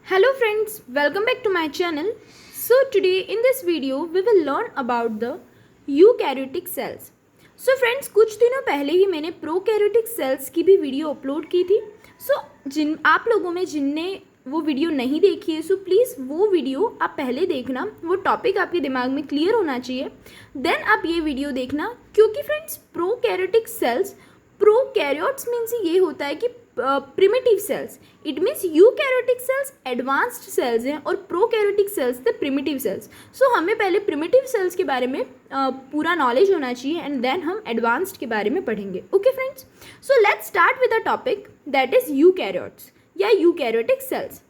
Hello friends, welcome back to my channel. So today in this video we will learn about the eukaryotic cells. So friends, कुछ दिनों पहले ही मैंने prokaryotic cells की भी video upload की थी. So जिन आप लोगों में जिनने वो वीडियो नहीं देखी है, सो प्लीज़ वो वीडियो आप पहले देखना. वो टॉपिक आपके दिमाग में क्लियर होना चाहिए, देन आप ये वीडियो देखना. क्योंकि friends prokaryotic cells, prokaryotes means ये होता है कि primitive cells. It means eukaryotic cells advanced cells हैं और प्रोकैरियोटिक सेल्स थे प्रिमिटिव सेल्स. सो हमें पहले प्रिमिटिव सेल्स के बारे में पूरा नॉलेज होना चाहिए एंड देन हम एडवांस्ड के बारे में पढ़ेंगे. Okay friends, so let's start with a topic that is eukaryotes या eukaryotic cells.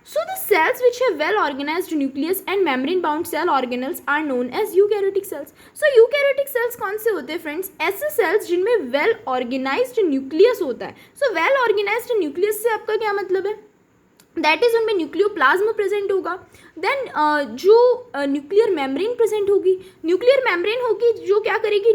So the cells which have well organized nucleus and membrane bound cell organelles are known as eukaryotic cells. So eukaryotic cells कौन से होते हैं friends? ऐसे cells जिनमें well organized nucleus होता है. So well organized nucleus से आपका क्या मतलब है? दैट इज़ उनमें न्यूक्लियोप्लाज्म प्रेजेंट होगा. देन जो न्यूक्लियर मेम्ब्रेन प्रेजेंट होगी, न्यूक्लियर मेम्ब्रेन होगी जो क्या करेगी,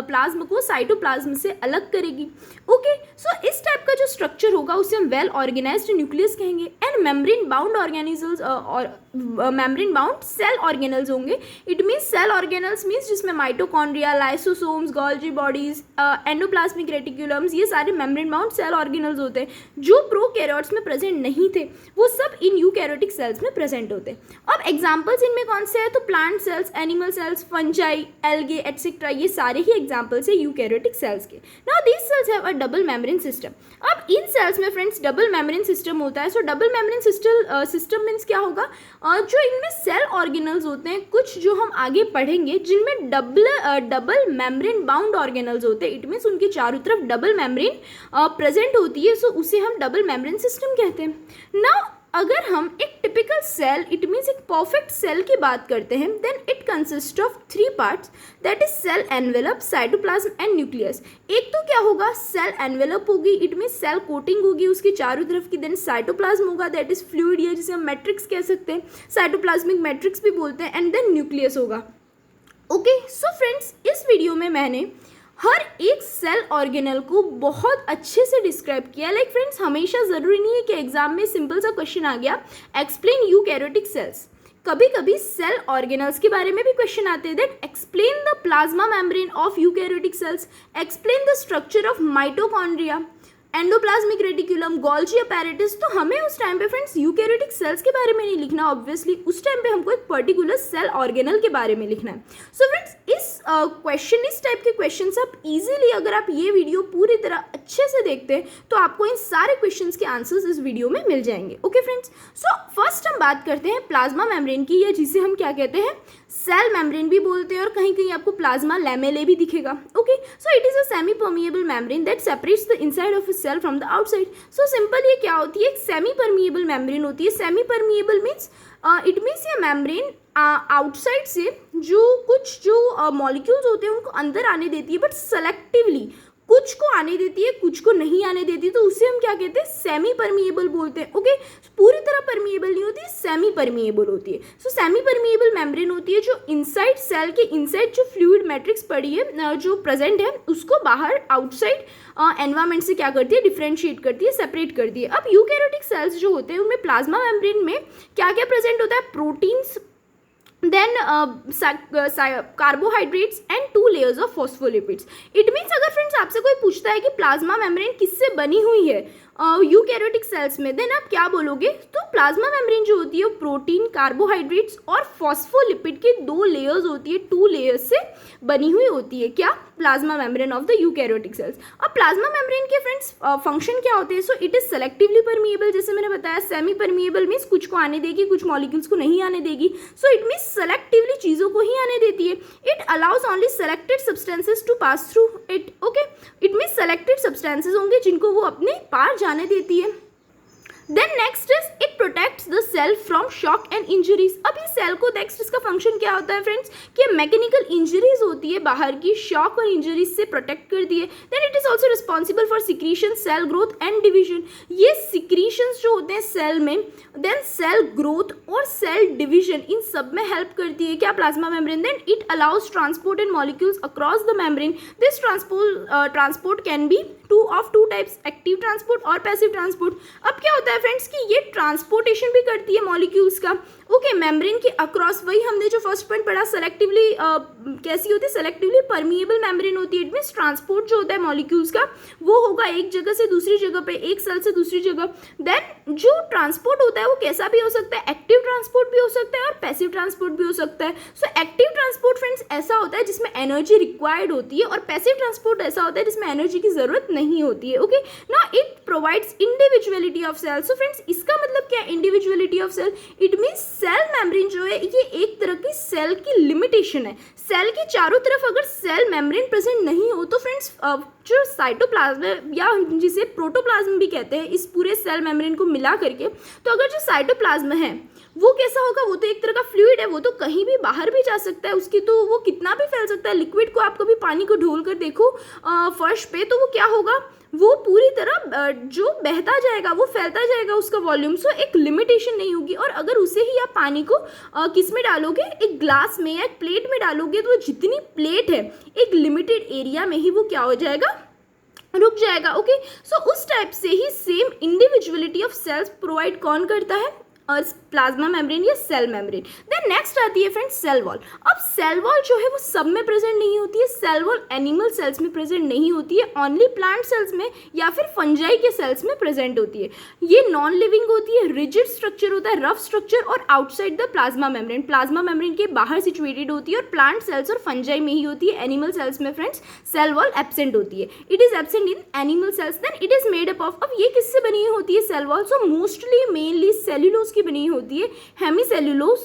प्लाज्म को साइटोप्लाज्म से अलग करेगी. ओके, सो इस टाइप का जो स्ट्रक्चर होगा उसे हम वेल ऑर्गेनाइज्ड न्यूक्लियस कहेंगे. एंड मेम्ब्रेन बाउंड ऑर्गेनिजल्स और मेम्ब्रेन बाउंड सेल ऑर्गेनल्स होंगे. It means cell organelles means जिसमें mitochondria, lysosomes, Golgi bodies, endoplasmic reticulums, ये सारे मेम्ब्रेन बाउंड सेल ऑर्गेनल्स होते हैं जो प्रोकैरियोट्स में प्रेजेंट नहीं थे. वो सब इन यूकैरियोटिक सेल्स में प्रेजेंट होते हैं. अब एग्जांपल्स इनमें कौन से हैं? तो plant cells, animal cells, fungi, algae etcetera, ये सारे ही एग्जांपल्स है यूकैरियोटिक सेल्स के. Now these cells have a double membrane system. अब इन सेल्स में फ्रेंड्स डबल मेम्ब्रेन सिस्टम होता है. सो डबल मेम्ब्रेन सिस्टम मीन्स क्या होगा? जो इनमें सेल ऑर्गेनल्स होते हैं, कुछ जो हम आगे पढ़ेंगे जिनमें डबल मेम्ब्रेन बाउंड ऑर्गेनल्स होते हैं. इट मीन्स उनके चारों तरफ डबल मेम्ब्रेन प्रेजेंट होती है. सो उसे हम डबल मेम्ब्रेन सिस्टम कहते हैं. नाउ अगर हम एक टिपिकल सेल, इट मीन्स एक परफेक्ट सेल की बात करते हैं, then it consist of 3 parts, that is cell envelope, cytoplasm and nucleus. एक तो क्या होगा, सेल एनवेलप होगी, इट मीन्स सेल कोटिंग होगी उसकी चारों तरफ की. देन साइटोप्लाज्म होगा, दैट इज फ्लूइड या जिसे हम मैट्रिक्स कह सकते हैं, साइटोप्लाज्मिक मैट्रिक्स भी बोलते हैं. एंड देन न्यूक्लियस होगा. ओके, सो फ्रेंड्स इस वीडियो में मैंने हर एक सेल ऑर्गेनल को बहुत अच्छे से डिस्क्राइब किया. लाइक फ्रेंड्स, हमेशा ज़रूरी नहीं है कि एग्जाम में सिंपल सा क्वेश्चन आ गया एक्सप्लेन यूकैरियोटिक सेल्स. कभी कभी सेल ऑर्गेनल्स के बारे में भी क्वेश्चन आते हैं. That explain the plasma membrane of eukaryotic cells, explain the structure of mitochondria, endoplasmic reticulum, Golgi apparatus. तो हमें उस टाइम पे फ्रेंड्स यूकैरियोटिक सेल्स के बारे में नहीं लिखना. ऑब्वियसली उस टाइम पे हमको एक पर्टिकुलर सेल ऑर्गेनल के बारे में लिखना है. सो फ्रेंड्स इस टाइप के क्वेश्चंस आप इजीली, अगर आप ये वीडियो पूरी तरह अच्छे से देखते हैं तो आपको इन सारे क्वेश्चंस के आंसर्स इस वीडियो में मिल जाएंगे. ओके फ्रेंड्स, सो फर्स्ट हम बात करते हैं प्लाज्मा मेम्ब्रेन की, या जिसे हम क्या कहते हैं, सेल मेम्ब्रेन भी बोलते हैं और कहीं कहीं आपको प्लाज्मा लैमेले भी दिखेगा. Okay, so it is a semi permeable membrane that separates the inside of a cell from the outside. So simple ये क्या होती है, एक सेमी परमिएबल मेम्ब्रेन होती है. Semi permeable means it means ये मेम्ब्रेन आउटसाइड से जो मॉलिक्यूल्स होते हैं उनको अंदर आने देती है, बट सेलेक्टिवली कुछ को आने देती है, कुछ को नहीं आने देती. तो उसे हम क्या कहते हैं, सेमी परमिएबल बोलते हैं. ओके, पूरी तरह परमिएबल नहीं होती, सेमी परमिएबल होती है. सो सेमी परमिएबल मेम्ब्रेन होती है जो इनसाइड सेल के इनसाइड जो फ्लूइड मैट्रिक्स पड़ी है, जो प्रेजेंट है, उसको बाहर आउटसाइड एनवायरमेंट से क्या करती है, डिफ्रेंशिएट करती है, सेपरेट करती है. अब यूकैरियोटिक सेल्स जो होते हैं उनमें प्लाज्मा मेम्ब्रेन में क्या क्या प्रेजेंट होता है, proteins, then carbohydrates and 2 layers of phospholipids. It means अगर फ्रेंड्स आपसे कोई पूछता है कि प्लाज्मा मेम्ब्रेन किससे बनी हुई है यूकैरियोटिक सेल्स में, देन आप क्या बोलोगे? तो प्लाज्मा मेम्ब्रेन जो होती है वो प्रोटीन, कार्बोहाइड्रेट्स और फॉस्फोलिपिड की 2 layers होती है, 2 layers से बनी हुई होती है. क्या? Plasma membrane of the eukaryotic cells. अब प्लाज्मा मेम्ब्रेन के फ्रेंड्स फंक्शन क्या होते हैं? सो इट इज सेलेक्टिवली परमिएबल, जैसे मैंने बताया. सेमी परमिएबल मीन्स कुछ को आने देगी, कुछ मॉलिक्यूल्स को नहीं आने देगी. सो इट मीन्स सेलेक्टिवली चीज़ों को ही आने देती है. It allows only selected substances to pass through it. Okay, it means selected substances होंगे जिनको वो अपने पार जाने देती है. Then next is it protects the cell from shock and injuries. अब ये सेल को नेक्स्ट इसका फंक्शन क्या होता है फ्रेंड्स कि मैकेनिकल इंजरीज होती है बाहर की, शॉक और इंजरीज से प्रोटेक्ट करती है। Then it is also responsible for secretion, cell growth and division. ये सिक्रीशंस जो होते हैं सेल में, देन सेल ग्रोथ और सेल डिविजन, इन सब में हेल्प करती है क्या, plasma membrane. Then it allows transport in molecules across the membrane. This transport can be two types, active transport और पैसिव ट्रांसपोर्ट। अब क्या होता है फ्रेंड्स कि ये ट्रांसपोर्टेशन भी करती है मॉलिक्यूल्स का, ओके, मेम्ब्रेन के अक्रॉस। वही हमने जो फर्स्ट पॉइंट पढ़ा, सेलेक्टिवली कैसी होती है, सेलेक्टिवली परमिएबल मेम्ब्रेन होती है। इट मीन्स ट्रांसपोर्ट जो होता है मॉलिक्यूल्स का वो होगा एक जगह से दूसरी जगह पे, एक सेल से दूसरी जगह। देन जो ट्रांसपोर्ट होता है वो कैसा भी हो सकता है, एक्टिव ट्रांसपोर्ट भी हो सकता है और पैसिव ट्रांसपोर्ट भी हो सकता है। सो एक्टिव ट्रांसपोर्ट फ्रेंड्स ऐसा होता है जिसमें एनर्जी रिक्वायर्ड होती है, और पैसिव ट्रांसपोर्ट ऐसा होता है जिसमें एनर्जी की जरूरत नहीं होती है। Okay, now it provides individuality of cell. So friends इसका मतलब क्या है individuality of cell, it means cell membrane जो है ये एक तरह की सेल की लिमिटेशन है। सेल के चारों तरफ अगर सेल मेम्ब्रेन प्रेजेंट नहीं हो तो फ्रेंड्स जो साइटोप्लाज्म या जिसे प्रोटोप्लाज्म भी कहते हैं इस पूरे सेल मेम्ब्रेन को मिला करके, तो अगर जो साइटोप्लाज्म है वो कैसा होगा, वो तो एक तरह का फ्लूइड है, वो तो कहीं भी बाहर भी जा सकता है, उसकी तो वो कितना भी फैल सकता है। लिक्विड को आप कभी पानी को ढोल कर देखो फर्श पे, तो वो क्या होगा, वो पूरी तरह जो बहता जाएगा वो फैलता जाएगा उसका वॉल्यूम। सो एक लिमिटेशन नहीं होगी। और अगर उसे ही आप पानी को किस में डालोगे, एक ग्लास में या एक प्लेट में डालोगे, तो जितनी प्लेट है एक लिमिटेड एरिया में ही वो क्या हो जाएगा, रुक जाएगा। ओके, सो उस टाइप से ही same individuality of cells provide कौन करता है, प्लाज्मा मेम्ब्रेन या सेल मेम्ब्रेन। देन नेक्स्ट आती है फ्रेंड्स सेल वॉल। अब सेल वॉल जो है वो सब में प्रेजेंट नहीं होती है, सेल वॉल एनिमल सेल्स में प्रेजेंट नहीं होती है, ओनली प्लांट सेल्स में या फिर फंजाई के सेल्स में प्रेजेंट होती है। ये नॉन लिविंग होती है, रिजिड स्ट्रक्चर होता है, रफ स्ट्रक्चर, और outside the plasma membrane, plasma membrane के बाहर सिचुएटेड होती है, और प्लांट सेल्स और फंजाई में ही होती है। एनिमल सेल्स में फ्रेंड्स सेल वॉल एब्सेंट होती है, it is absent in animal cells. Then it is made up of, अब ये किससे बनी होती है cell wall, so mostly mainly cellulose की बनी होती है, hemicellulose,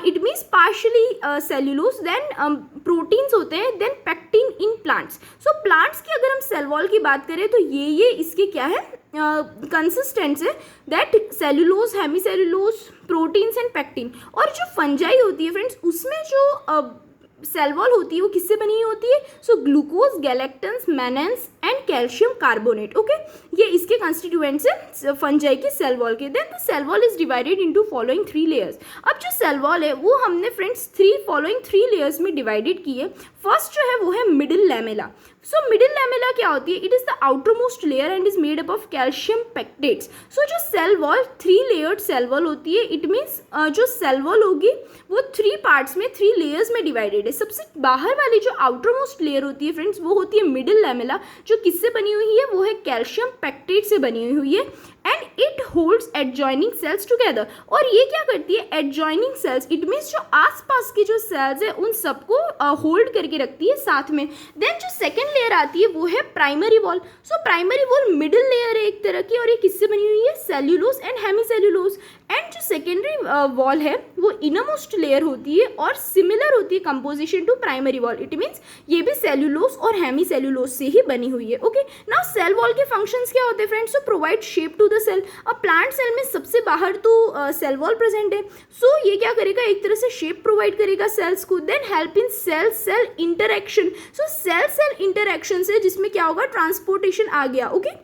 it means partially cellulose. Then proteins होते हैं, then pectin in plants. So plants की अगर हम सेल वॉल की बात करें तो ये इसके क्या है कंसिस्टेंट्स है, that cellulose, hemicellulose, proteins and pectin. और जो फंजाई होती है फ्रेंड्स उसमें जो सेल वॉल होती है वो किससे बनी होती है, so glucose, galactans, mannans and calcium carbonate. Okay, ये इसके कंस्टिट्यूएंट्स है फंजाई के सेल वॉल के। Then the cell wall is divided into following 3 layers. अब जो सेल वॉल है वो हमने फ्रेंड्स 3 लेयर्स में डिवाइडेड की है। फर्स्ट जो है वो है middle lamella. So middle lamella क्या होती है, it is the outer most layer and is made up of calcium pectates. So जो cell wall 3 layered cell wall होती है, इट मीन्स जो सेल वॉल होगी वो 3 पार्ट्स में 3 लेयर्स में डिवाइडेड है। सबसे बाहर वाली जो आउटर मोस्ट लेयर होती है फ्रेंड्स वो होती है मिडिल लैमेला, जो किससे बनी हुई है, वो है कैल्शियम पेक्टेट से बनी हुई है, and it holds adjoining cells together. और ये क्या करती है, एडजॉइनिंग सेल्स, इट मीन्स जो आसपास की जो सेल्स है उन सबको होल्ड करके रखती है साथ में। देन जो सेकेंड लेयर आती है वो है primary wall. So primary wall middle layer है एक तरह की, और ये किससे बनी हुई है, सेल्यूलोज एंड हेमीसेल्यूलोज। एंड जो सेकेंडरी वॉल है वो इनरमोस्ट लेयर होती है और सिमिलर होती है composition to primary wall, it means ये भी सेल्यूलोज और हेमीसेल्यूलोज से ही बनी हुई है। ओके, नाउ सेल वॉल के फंक्शंस क्या होते हैं friends, so provide shape to the cell. अब प्लांट सेल में सबसे बाहर तो सेल वॉल प्रेजेंट है, सो ये क्या करेगा, एक तरह से शेप प्रोवाइड करेगा सेल्स को। Then help in cell cell interaction. So cell cell interaction से जिसमें क्या होगा, ट्रांसपोर्टेशन आ गया। ओके,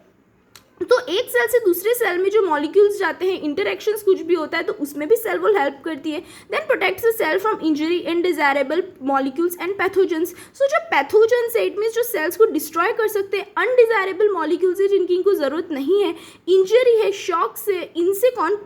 तो एक सेल से दूसरे सेल में जो मॉलिक्यूल्स जाते हैं, इंटरैक्शंस कुछ भी होता है, तो उसमें भी सेल वॉल हेल्प करती है। Then protects the cell from injury, undesirable molecules and pathogens. So जो पैथोजेंस है, इट मीन्स जो सेल्स को डिस्ट्रॉय कर सकते हैं, अनडिजायरेबल मॉलिक्यूल्स है जिनकी इनको ज़रूरत नहीं है, इंजरी है, शॉक से, इनसे कौन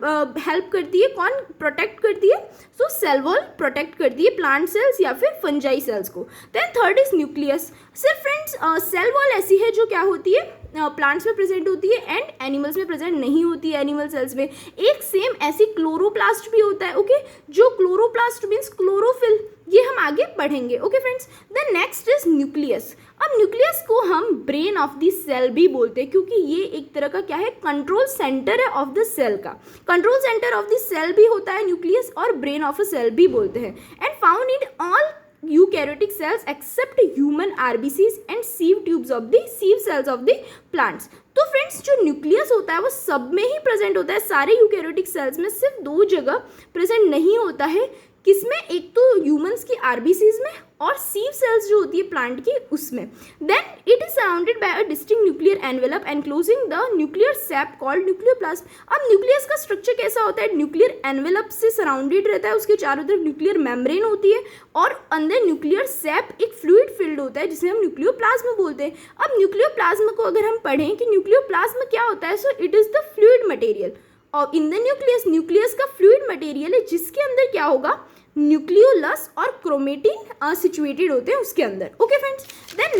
हेल्प करती है, कौन प्रोटेक्ट करती है, सो सेल वॉल प्रोटेक्ट करती है प्लांट सेल्स या फिर फंजाई सेल्स को। Then third is nucleus. सिर्फ फ्रेंड्स सेल वॉल ऐसी है जो क्या होती है, प्लांट्स में प्रेजेंट होती है एंड एनिमल्स में प्रेजेंट नहीं होती है। एनिमल सेल्स में एक सेम ऐसी क्लोरोप्लास्ट भी होता है। ओके, जो क्लोरोप्लास्ट मीन्स क्लोरोफिल, ये हम आगे पढ़ेंगे। Okay friends, then next is nucleus. अब न्यूक्लियस को हम ब्रेन ऑफ द सेल भी बोलते हैं, क्योंकि ये एक तरह का क्या है, कंट्रोल सेंटर है ऑफ द सेल का। Control centre of the cell भी होता है न्यूक्लियस, और ब्रेन ऑफ अ सेल भी बोलते हैं। And found in all eukaryotic cells except human RBCs and sieve tubes of the sieve cells of the plants। तो friends जो न्यूक्लियस होता है वो सब में ही प्रेजेंट होता है, सारे यूकैरियोटिक सेल्स में, सिर्फ 2 जगह प्रेजेंट नहीं होता है। किसमें? एक तो ह्यूमंस की आरबीसीज में और सीव सेल्स जो होती है प्लांट की उसमें। Then it is surrounded by a distinct nuclear envelope enclosing the nuclear sap called nucleoplasm. अब न्यूक्लियस का स्ट्रक्चर कैसा होता है? न्यूक्लियर एनवेलप से सराउंडेड रहता है, उसके चारों तरफ न्यूक्लियर मेम्ब्रेन होती है और अंदर न्यूक्लियर सैप एक फ्लूइड फिल्ड होता है जिसे हम न्यूक्लियोप्लाज्म बोलते हैं। अब न्यूक्लियोप्लाज्म को अगर हम पढ़ें कि न्यूक्लियोप्लाज्म क्या होता है, सो it is the fluid material और इन द न्यूक्लियस, न्यूक्लियस का फ्लूइड मटेरियल है जिसके अंदर क्या होगा? न्यूक्लियोलस और क्रोमेटिन सिचुएटेड होते हैं उसके अंदर। ओके फ्रेंड्स, देन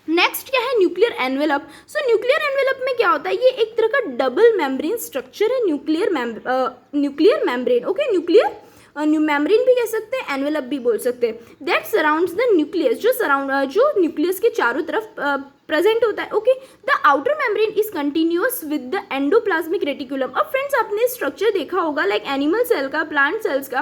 नेक्स्ट क्या है? Nuclear envelope. सो न्यूक्लियर एनवेलप में क्या होता है? ये एक तरह का डबल मेम्ब्रेन स्ट्रक्चर है, nuclear membrane. Okay, nuclear membrane भी कह सकते हैं, एनवेलप भी बोल सकते हैं। दैट सराउंड्स द न्यूक्लियस, जो न्यूक्लियस के चारों तरफ प्रेजेंट होता है। Okay, the outer membrane is continuous with the endoplasmic reticulum. अब फ्रेंड्स आपने स्ट्रक्चर देखा होगा लाइक एनिमल सेल का, प्लांट सेल्स का,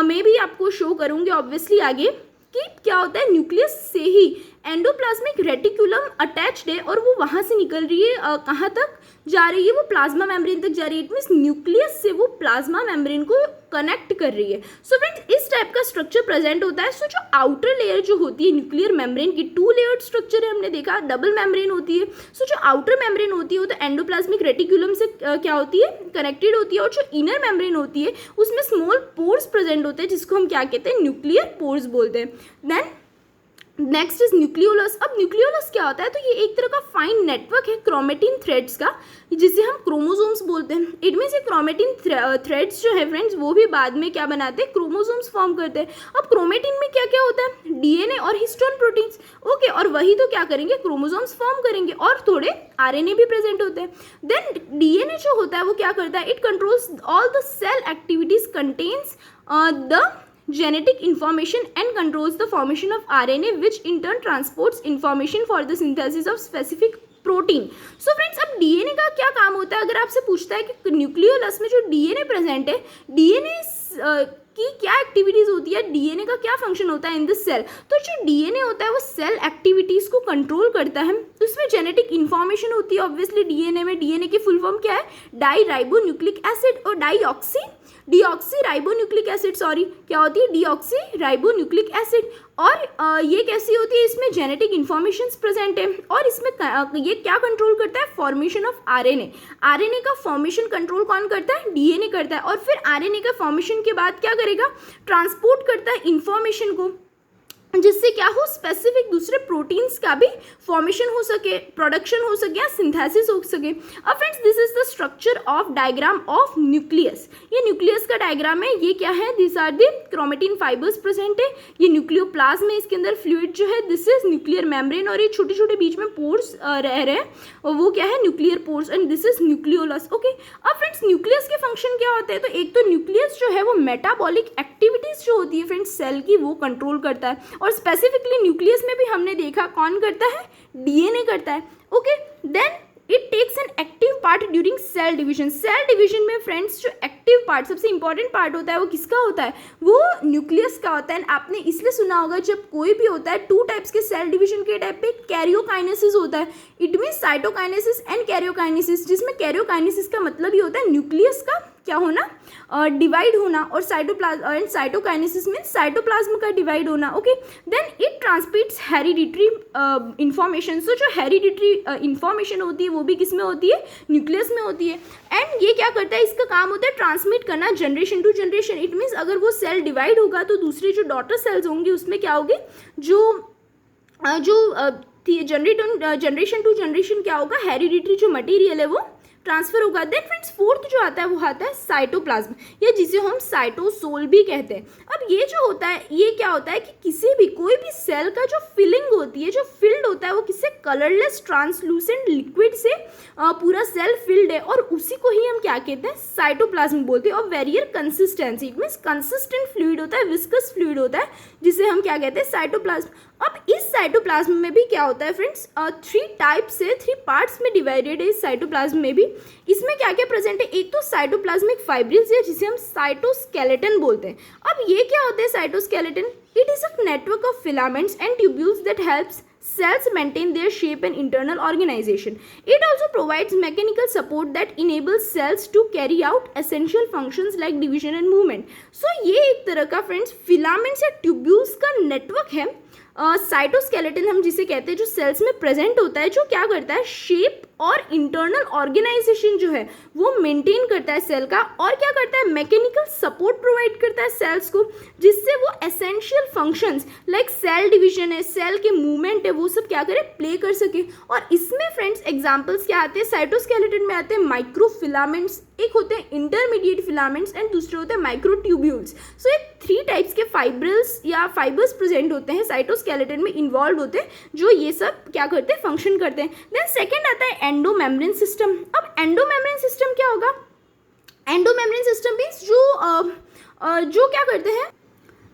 मैं भी आपको शो करूँगी ऑब्वियसली आगे कि क्या होता है, न्यूक्लियस से ही एंडोप्लाज्मिक रेटिकुलम अटैच्ड है और वो वहाँ से निकल रही है, कहाँ तक जा रही है? वो प्लाज्मा मेम्ब्रेन तक जा रही है। इट मीन्स न्यूक्लियस से वो प्लाज्मा मेम्ब्रेन को कनेक्ट कर रही है। सो फ्रेंड्स इस टाइप का स्ट्रक्चर प्रेजेंट होता है। सो जो आउटर लेयर जो होती है न्यूक्लियर मेम्ब्रेन की, 2 लेयर्ड स्ट्रक्चर है, हमने देखा डबल मेम्ब्रेन होती है। सो जो आउटर मेम्ब्रेन होती है वो तो एंडोप्लाज्मिक रेटिकुलम से क्या होती है? कनेक्टेड होती है। और जो इनर मेम्ब्रेन होती है उसमें स्मॉल पोर्स प्रेजेंट होते हैं जिसको हम क्या कहते हैं? न्यूक्लियर पोर्स बोलते हैं। Then next is nucleolus. अब न्यूक्लियोलस क्या होता है? तो ये एक तरह का फाइन नेटवर्क है क्रोमेटिन थ्रेड्स का जिसे हम क्रोमोसोम्स बोलते हैं। इट मीन्स ये क्रोमेटिन थ्रेड्स जो है फ्रेंड्स वो भी बाद में क्या बनाते हैं? क्रोमोसोम्स फॉर्म करते हैं। अब क्रोमेटिन में क्या क्या होता है? डीएनए और हिस्टोन प्रोटीन्स। ओके, और वही तो क्या करेंगे? क्रोमोसोम्स फॉर्म करेंगे और थोड़े आरएनए भी प्रेजेंट होते हैं। देन डीएनए जो होता है वो क्या करता है? It controls all the cell activities, contains the genetic information and controls the formation of RNA which in turn transports information for the synthesis of specific protein. So friends अब DNA का क्या काम होता है? अगर आपसे पूछता है कि न्यूक्लियोलस में जो डीएनए प्रेजेंट है, डीएनए की क्या एक्टिविटीज होती है, डीएनए का क्या फंक्शन होता है इन द सेल? तो जो डीएनए होता है वो सेल एक्टिविटीज को कंट्रोल करता है। उसमें जेनेटिक इन्फॉर्मेशन होती है ऑब्वियसली डीएनए में। डीएनए की फुल फॉर्म क्या है? डाई राइबोन्यूक्लिक एसिड और डीऑक्सी राइबोन्यूक्लिक एसिड, सॉरी क्या होती है? Deoxy ribonucleic acid. और ये कैसी होती है? इसमें जेनेटिक इन्फॉर्मेशंस प्रेजेंट है और इसमें ये क्या कंट्रोल करता है? Formation of RNA. आरएनए का फॉर्मेशन कंट्रोल कौन करता है? डीएनए करता है। और फिर आरएनए का फॉर्मेशन के बाद क्या करेगा? ट्रांसपोर्ट करता है इंफॉर्मेशन को, जिससे क्या हो? स्पेसिफिक दूसरे प्रोटीन्स का भी फॉर्मेशन हो सके, प्रोडक्शन हो सके या सिंथेसिस हो सके। अब friends this is the structure of diagram of nucleus. ये न्यूक्लियस का डायग्राम है। ये क्या है? This are the chromatin fibres present है। ये न्यूक्लियोप्लाज्म है, इसके अंदर फ्लूइड जो है दिस इज न्यूक्लियर मेम्ब्रेन और ये छोटे छोटे बीच में पोर्स रह रहे हैं और वो क्या है? Nuclear pores and this is nucleolus. Okay, अब फ्रेंड्स न्यूक्लियस के फंक्शन क्या होते हैं? तो एक तो न्यूक्लियस जो है वो मेटाबॉलिक एक्टिविटीज जो होती है फ्रेंड्स सेल की वो कंट्रोल करता है और स्पेसिफिकली न्यूक्लियस में भी हमने देखा कौन करता है? डीएनए करता है। Okay, then it takes an active part during cell division. Cell division में फ्रेंड्स जो एक्टिव पार्ट, सबसे इंपॉर्टेंट पार्ट होता है वो किसका होता है? वो न्यूक्लियस का होता है। आपने इसलिए सुना होगा जब कोई भी होता है 2 टाइप्स के सेल डिवीजन के टाइप पे कैरियोकाइनेसिस होता है। It means cytokinesis and karyokinesis, जिसमें कैरियोकाइनेसिस का मतलब ये होता है न्यूक्लियस का क्या होना? डिवाइड होना और साइटोकाइनेसिस मीन्स साइटोप्लाज्म का डिवाइड होना। Okay, then it transmits hereditary information. So जो हेरिडिटरी इंफॉर्मेशन होती है वो भी किस में होती है? न्यूक्लियस में होती है। एंड ये क्या करता है? इसका काम होता है ट्रांसमिट करना generation to generation. It means अगर वो सेल डिवाइड होगा तो दूसरी जो डॉटर सेल्स होंगी उसमें क्या होगी? जनरेशन टू जनरेशन क्या होगा? हेरिडिटरी जो मटेरियल है वो ट्रांसफर होगा। देन फ्रेंड्स फोर्थ जो आता है वो आता है साइटोप्लाज्म, या जिसे हम साइटोसोल भी कहते हैं। अब ये जो होता है ये क्या होता है कि किसी भी कोई भी सेल का जो फिलिंग होती है, जो फिल्ड होता है वो किससे? कलरलेस ट्रांसलूसेंट लिक्विड से पूरा सेल फिल्ड है और उसी को ही हम क्या कहते हैं? साइटोप्लाज्म बोलते हैं। और various consistency, it means consistent fluid होता है, विस्कस फ्लूइड होता है जिसे हम क्या कहते हैं? साइटोप्लाज्म। अब इस साइटोप्लाज्म में भी क्या होता है फ्रेंड्स? 3 टाइप्स से 3 पार्ट्स में डिवाइडेड है इस साइटोप्लाज्म में भी। इसमें क्या क्या प्रेजेंट है? एक तो साइटोप्लाज्मिक फाइब्रिल्स है जिसे हम साइटोस्केलेटन बोलते हैं। अब ये क्या होते हैं cytoskeleton? It is a network of filaments and tubules that helps cells maintain their shape and internal organization. It also provides mechanical support that enables cells to carry out essential functions like division and movement. So ये एक तरह का friends filaments या tubules का network है, cytoskeleton हम जिसे कहते हैं, जो सेल्स में प्रेजेंट होता है, जो क्या करता है, शेप और इंटरनल ऑर्गेनाइजेशन जो है वो मेंटेन करता है सेल का, और क्या करता है, मैकेनिकल सपोर्ट प्रोवाइड करता है सेल्स को, जिससे वो essential functions like cell division है, सेल के मूवमेंट है, वो सब क्या करे, प्ले कर सके. और इसमें फ्रेंड्स एग्जांपल्स क्या आते हैं, साइटोस्केलेटन में आते हैं माइक्रोफिलामेंट्स, एक होते हैं इंटरमीडिएट फिलामेंट्स एंड दूसरे होते हैं माइक्रोट्यूब्यूल्स. सो ये 3 टाइप्स के फाइब्रिल्स या फाइबर्स प्रेजेंट होते हैं, साइटोस्केलेटन में इन्वॉल्व होते हैं, जो ये सब क्या करते हैं, फंक्शन करते हैं. देन सेकेंड आता है एंडोमेम्ब्रेन सिस्टम. अब एंडोमेम्ब्रेन सिस्टम क्या होगा, एंडोमेम्ब्रेन सिस्टम मीन्स जो क्या करते हैं,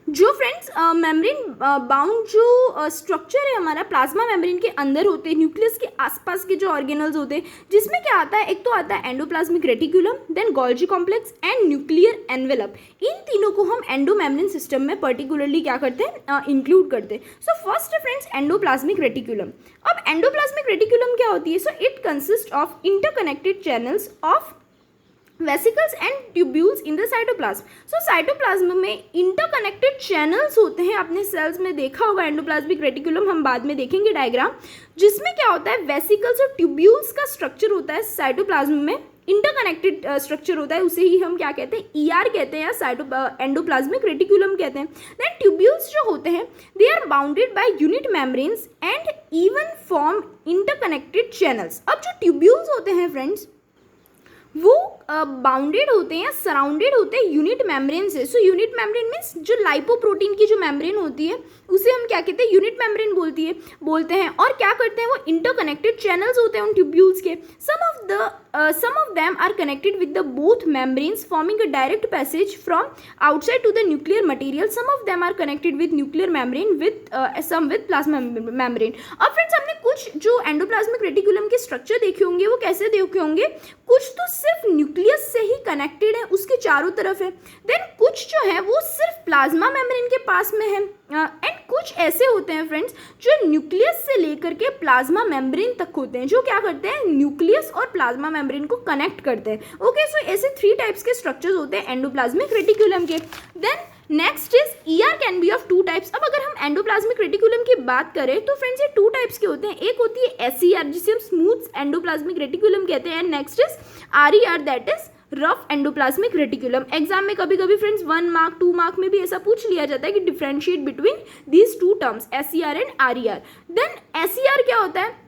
जो फ्रेंड्स मेम्ब्रेन बाउंड जो स्ट्रक्चर है हमारा प्लाज्मा मेम्ब्रेन के अंदर होते हैं, न्यूक्लियस के आसपास के जो ऑर्गेनल्स होते हैं, जिसमें क्या आता है, एक तो आता है endoplasmic reticulum, then Golgi complex and nuclear envelope. इन तीनों को हम एंडोमेम्ब्रेन सिस्टम में पर्टिकुलरली क्या करते हैं, इंक्लूड करते हैं. So first friends endoplasmic reticulum. अब एंडोप्लाज्मिक रेटिकुलम क्या होती है, so it consist of interconnected channels of vesicles and tubules in the cytoplasm. So cytoplasm में इंटरकनेक्टेड चैनल्स होते हैं, आपने सेल्स में देखा होगा एंडोप्लाज्मिक रेटिकुलम, हम बाद में देखेंगे डायग्राम, जिसमें क्या होता है, वेसिकल्स और ट्यूब्यूल्स का स्ट्रक्चर होता है साइटोप्लाज्म में, इंटरकनेक्टेड स्ट्रक्चर होता है, उसे ही हम क्या कहते हैं, ईआर कहते हैं या एंडोप्लाज्मिक रेटिकुलम कहते हैं. देन ट्यूब्यूल्स जो होते हैं, they are bounded by unit membranes and even form interconnected channels. अब जो ट्यूब्यूल्स होते हैं फ्रेंड्स, वो बाउंडेड होते हैं या सराउंडेड होते हैं यूनिट मेम्ब्रेन से. सो यूनिट मेम्ब्रेन मीन्स जो लाइपोप्रोटीन की जो मेम्ब्रेन होती है उसे हम क्या कहते हैं, यूनिट मेम्ब्रेन बोलते हैं. और क्या करते हैं, वो इंटरकनेक्टेड चैनल्स होते हैं उन ट्यूब्यूल्स के. some of them are connected with the both membranes forming a direct passage from outside to the nuclear material. Some of them are connected with nuclear membrane with some with plasma membrane. अब friends हमने कुछ जो endoplasmic reticulum के structure देखे होंगे, वो कैसे देखे होंगे, कुछ तो सिर्फ न्यूक्लियस से ही कनेक्टेड है, उसके चारों तरफ है. देन कुछ जो है वो सिर्फ प्लाज्मा मेम्ब्रेन के पास में है, एंड कुछ ऐसे होते हैं फ्रेंड्स जो न्यूक्लियस से लेकर के प्लाज्मा मेम्ब्रेन तक होते हैं, जो क्या करते हैं, न्यूक्लियस और प्लाज्मा मेम्ब्रेन को कनेक्ट करते हैं. ओके, सो ऐसे 3 टाइप्स के स्ट्रक्चर्स होते हैं एंडोप्लाज्मिक रेटिकुलम के. Then next is ER can be of 2 types. अब अगर हम एंडोप्लाज्मिक रेटिकुलम की बात करें तो फ्रेंड्स ये 2 टाइप्स के होते हैं. एक होती है एसईआर जिसे हम स्मूथ एंडोप्लाज्मिक रेटिकुलम कहते हैं, and next is RER that is rough endoplasmic reticulum. Exam में कभी कभी फ्रेंड्स 1 मार्क 2 मार्क में भी ऐसा पूछ लिया जाता है कि differentiate between these 2 terms SER and RER. Then SER क्या होता है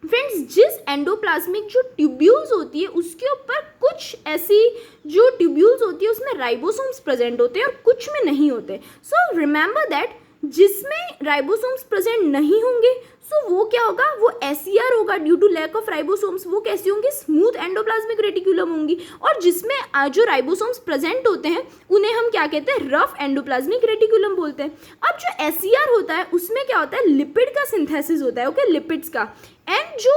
फ्रेंड्स, जिस एंडोप्लाज्मिक जो ट्यूब्यूल्स होती है उसके ऊपर कुछ ऐसी जो ट्यूब्यूल्स होती है उसमें राइबोसोम्स प्रेजेंट होते हैं और कुछ में नहीं होते. सो रिमेंबर दैट जिसमें राइबोसोम्स प्रेजेंट नहीं होंगे सो वो क्या होगा, वो एसईआर होगा due to lack of ribosomes. वो कैसी होंगी, स्मूथ एंडोप्लाज्मिक रेटिकुलम होंगी. और जिसमें जो राइबोसोम्स प्रेजेंट होते हैं उन्हें हम क्या कहते हैं, रफ एंडोप्लाज्मिक रेटिकुलम बोलते हैं. अब जो एसईआर होता है उसमें क्या होता है, लिपिड का सिंथेसिस होता है, ओके, लिपिड्स का. एंड जो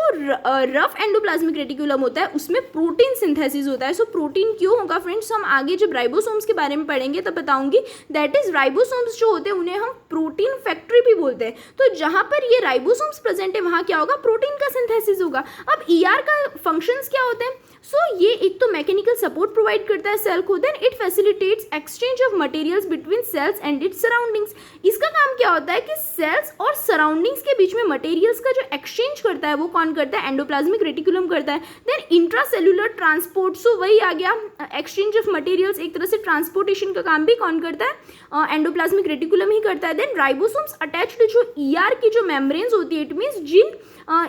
रफ एंडोप्लाज्मिक रेटिकुलम होता है उसमें प्रोटीन सिंथेसिस होता है. सो प्रोटीन क्यों होगा फ्रेंड्स, हम आगे जब राइबोसोम्स के बारे में पढ़ेंगे तब बताऊंगी. दैट इज राइबोसोम्स जो होते हैं उन्हें हम प्रोटीन फैक्ट्री भी बोलते हैं. तो जहां पर ये राइबोसोम्स प्रेजेंट है वहां क्या होगा, प्रोटीन का सिंथेसिस होगा. अब ईआर का फंक्शंस क्या होते हैं, सो ये एक तो मैकेनिकल सपोर्ट प्रोवाइड करता है सेल को. Then it facilitates exchange of materials between cells and its surroundings. इसका काम क्या होता है कि सेल्स और सराउंडिंग्स के बीच में मटेरियल्स का जो एक्सचेंज करता है वो कौन करता है, एंडोप्लाज्मिक रेटिकुलम करता है. देन इंट्रासेल्युलर ट्रांसपोर्ट, सो वही आ गया एक्सचेंज ऑफ मटेरियल्स, एक तरह से ट्रांसपोर्टेशन का काम भी कौन करता है, एंडोप्लाज्मिक रेटिकुलम ही करता है. देन राइबोसोम्स अटैच्ड जो ईआर की जो मेम्ब्रेन्स होती है, इट मीन्स जिन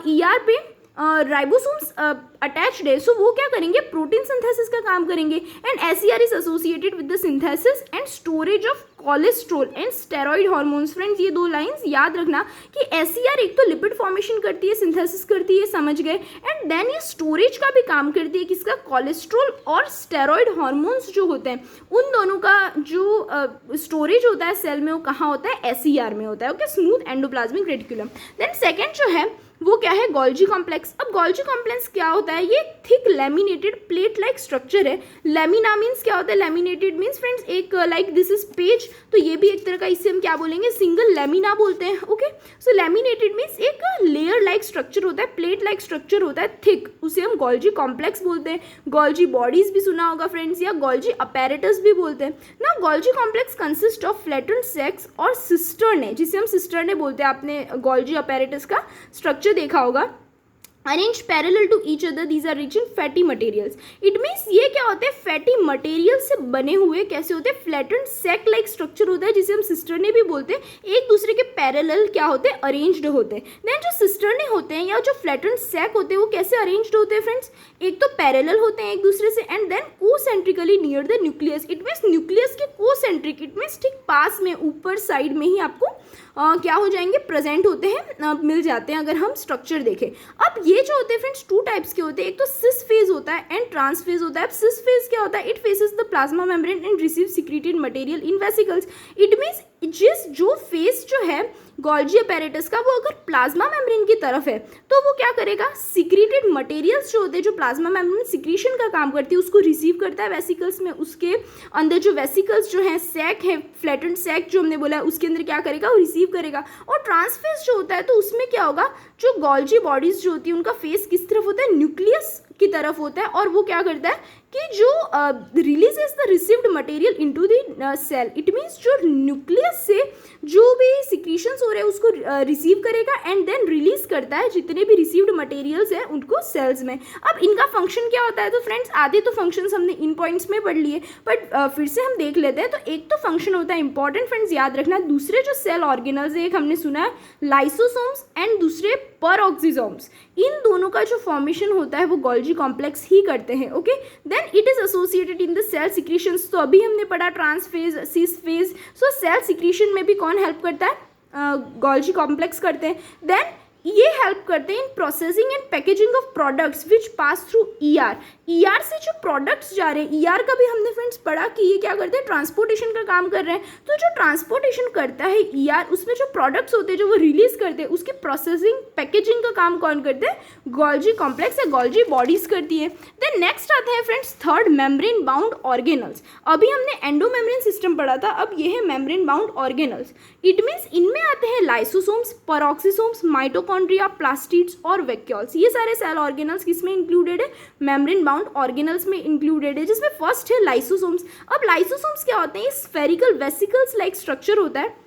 ईआर पे राइबोसोम्स अटैच्ड है, सो वो क्या करेंगे, प्रोटीन सिंथेसिस का काम करेंगे. And SER is associated with the synthesis and storage of cholesterol and steroid hormones. Friends ये 2 लाइंस याद रखना कि एसईआर एक तो लिपिड फॉर्मेशन करती है, सिंथेसिस करती है, समझ गए, एंड देन ये स्टोरेज का भी काम करती है, किसका, कोलेस्ट्रॉल और स्टेरॉइड हार्मोन्स जो होते हैं उन दोनों का जो स्टोरेज होता है सेल में वो कहाँ होता है, एसईआर में होता है. Okay, smooth endoplasmic reticulum. Then second जो है वो क्या है, गोल्जी कॉम्प्लेक्स। अब गोल्जी कॉम्प्लेक्स क्या होता है, ये thick laminated plate like structure है। लेमिना मीन्स क्या होता है, लेमिनेटेड मीन्स फ्रेंड्स एक लाइक दिस इज पेज, तो ये भी एक तरह का, इससे हम क्या बोलेंगे, सिंगल लेमिना बोलते हैं। ओके, सो लेमिनेटेड मीन्स एक लेयर लाइक स्ट्रक्चर होता है, प्लेट लाइक स्ट्रक्चर होता है, थिक, उसे हम गोल्जी कॉम्प्लेक्स बोलते हैं। गोल्जी बॉडीज भी सुना होगा फ्रेंड्स, या गोल्जी अपैरेटस भी बोलते हैं ना। Golgi complex consist of flattened sacs और सिस्टर्न, जिसे हम सिस्टर्न बोलते हैं। आपने गोल्जी अपैरेटस का स्ट्रक्चर देखा होगा, arrange parallel to each other, these are rich in fatty materials. It means ये क्या होते हैं, फैटी मटेरियल से बने हुए कैसे होते हैं, फ्लैटेंड सैक लाइक स्ट्रक्चर होता है, जिसे हम सिस्टर्ने भी बोलते हैं। एक दूसरे के पैरेलल क्या होते हैं, अरेंज्ड होते हैं। देन जो सिस्टर्ने होते हैं या जो फ्लैटेंड सैक होते हैं वो कैसे अरेंज्ड होते हैं फ्रेंड्स, एक तो पैरेलल होते हैं एक दूसरे से, and then concentrically near the nucleus. It means nucleus के कोसेंट्रिक, इट मीन्स ठीक पास में, ऊपर साइड में ही आपको क्या हो जाएंगे, प्रेजेंट होते हैं, मिल जाते हैं अगर हम स्ट्रक्चर देखें। अब ये जो होते हैं फ्रेंड्स टू टाइप्स के होते हैं, एक तो सिस फेज होता है एंड ट्रांस फेज होता है। अब सिस फेज क्या होता है, it faces the plasma membrane and receive secreted material in vesicles. It means जो फेस जो है गोल्जी अपैरेटस का, वो अगर प्लाज्मा मेम्ब्रेन की तरफ है तो वो क्या करेगा, सिक्रेटेड मटेरियल्स जो होते हैं, जो प्लाज्मा मेम्ब्रेन सिक्रीशन का काम करती है, उसको रिसीव करता है वेसिकल्स में। उसके अंदर जो वेसिकल्स जो है, सैक है, फ्लैटेंड सैक जो हमने बोला है, उसके अंदर क्या करेगा, वो रिसीव करेगा। और ट्रांसफेस जो होता है तो उसमें क्या होगा, जो गोल्जी बॉडीज जो होती है उनका फेस किस तरफ होता है, न्यूक्लियस की तरफ होता है, और वो क्या करता है कि जो releases the received material into the cell. It means जो न्यूक्लियस से जो भी सिक्रीशंस हो रहे हैं उसको रिसीव करेगा एंड देन रिलीज करता है जितने भी रिसीव्ड मटेरियल्स हैं उनको सेल्स में। अब इनका फंक्शन क्या होता है, तो फ्रेंड्स आधे तो फंक्शंस हमने इन पॉइंट्स में पढ़ लिए, बट फिर से हम देख लेते हैं। तो एक तो फंक्शन होता है इंपॉर्टेंट फ्रेंड्स, याद रखना। दूसरे जो सेल ऑर्गेनल्स है, एक हमने सुना है लाइसोसोम्स एंड दूसरे परऑक्सीसोम्स, इन दोनों का जो फॉर्मेशन होता है वो गोल्जी कॉम्प्लेक्स ही करते हैं। Okay, then it is associated in the cell secretions. तो अभी हमने पढ़ा trans phase, cis phase. So cell secretion में भी कौन हेल्प करता है, गोल्जी कॉम्प्लेक्स करते हैं। देन ये हेल्प करते हैं in processing and packaging of products which pass through ER. ER से जो प्रोडक्ट्स जा रहे हैं, ईआर का भी हमने फ्रेंड्स पढ़ा कि ये क्या करते हैं, ट्रांसपोर्टेशन का काम कर रहे हैं। तो जो ट्रांसपोर्टेशन करता है ईआर, उसमें जो प्रोडक्ट्स होते हैं जो वो रिलीज करते हैं, उसके प्रोसेसिंग पैकेजिंग का काम कौन करते हैं, गोल्जी कॉम्प्लेक्स या गोल्जी बॉडीज करती है। देन नेक्स्ट आता है friends third, membrane bound organelles. अभी हमने एंडोमेम्ब्रेन सिस्टम पढ़ा था, अब ये है membrane bound organelles. It means इनमें आते हैं लाइसोसोम्स, परऑक्सीसोम्स, माइटोकॉन्ड्रिया, प्लास्टिड्स और वैक्यूल्स। ये सारे सेल ऑर्गेनल्स किसमें इंक्लूडेड है, मेम्ब्रेन बाउंड ऑर्गेनल्स में इंक्लूडेड है, जिसमें फर्स्ट है लाइसोसोम्स। अब लाइसोसोम्स क्या होते हैं, स्फेरिकल वेसिकल्स लाइक स्ट्रक्चर होता है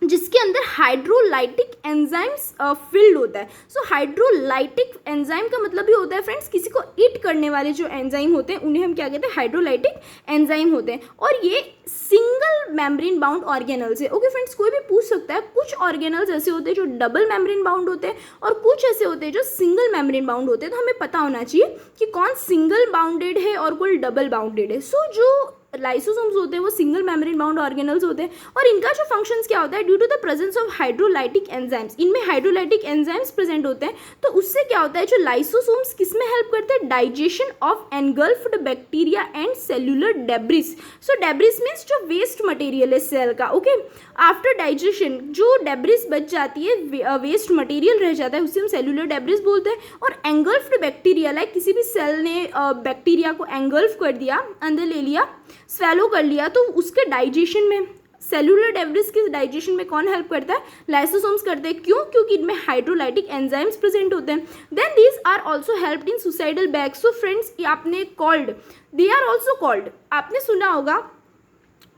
जिसके अंदर हाइड्रोलाइटिक एंजाइम्स फिल्ड होता है। सो हाइड्रोलाइटिक एंजाइम का मतलब ये होता है फ्रेंड्स, किसी को ईट करने वाले जो एंजाइम होते हैं उन्हें हम क्या कहते हैं, हाइड्रोलाइटिक एंजाइम होते हैं। और ये सिंगल मेम्ब्रेन बाउंड ऑर्गेनल्स है। ओके फ्रेंड्स, कोई भी पूछ सकता है, कुछ ऑर्गेनल्स ऐसे होते हैं जो डबल मेम्ब्रेन बाउंड होते हैं और कुछ ऐसे होते हैं जो सिंगल मेम्ब्रेन बाउंड होते हैं। तो हमें पता होना चाहिए कि कौन सिंगल बाउंडेड है और कौन डबल बाउंडेड है। सो जो लाइसोसोम्स होते हैं वो सिंगल मेम्ब्रेन बाउंड ऑर्गेनल्स होते हैं, और इनका जो फंक्शंस क्या होता है, due to the presence of hydrolytic enzymes, इनमें हाइड्रोलाइटिक एंजाइम्स प्रेजेंट होते हैं। तो उससे क्या होता है, जो लाइसोसोम्स किसमें हेल्प करते हैं, digestion of engulfed bacteria and cellular debris. So debris means जो वेस्ट मटेरियल है सेल का। ओके, आफ्टर डाइजेशन जो डेब्रिस बच जाती है, वेस्ट मटेरियल रह जाता है, उसे हम सेल्यूलर डेब्रिस बोलते हैं। और एंगल्फ्ड बैक्टीरिया, लाइक किसी भी सेल ने बैक्टीरिया को एंगल्फ कर दिया, अंदर ले लिया, स्वेलो कर लिया, तो उसके डाइजेशन में, सेल्यूलर डेब्रिस के डाइजेशन में कौन हेल्प करता है, लाइसोसोम्स करते हैं। क्यों, क्योंकि इनमें हाइड्रोलाइटिक एंजाइम्स प्रेजेंट होते हैं। Then these are also helped in suicidal bags. So friends, आपने called, they are also called, आपने सुना होगा